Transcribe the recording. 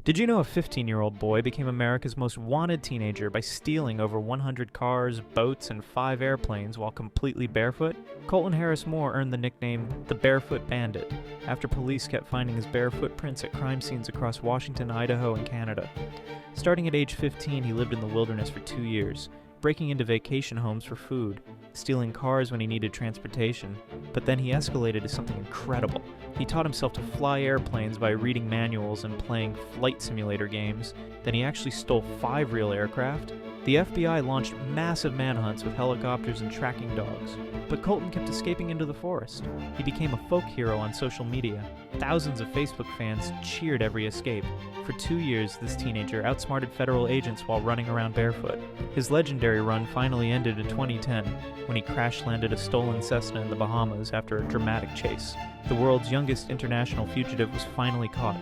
Did you know a 15-year-old boy became America's most wanted teenager by stealing over 100 cars, boats, and 5 airplanes while completely barefoot? Colton Harris Moore earned the nickname the Barefoot Bandit after police kept finding his bare footprints at crime scenes across Washington, Idaho, and Canada. Starting at age 15, he lived in the wilderness for 2 years, breaking into vacation homes for food, stealing cars when he needed transportation, but then he escalated to something incredible. He taught himself to fly airplanes by reading manuals and playing flight simulator games. Then he actually stole 5 real aircraft. The FBI launched massive manhunts with helicopters and tracking dogs, but Colton kept escaping into the forest. He became a folk hero on social media. Thousands of Facebook fans cheered every escape. For 2 years, this teenager outsmarted federal agents while running around barefoot. His legendary run finally ended in 2010, when he crash-landed a stolen Cessna in the Bahamas after a dramatic chase. The world's youngest international fugitive was finally caught.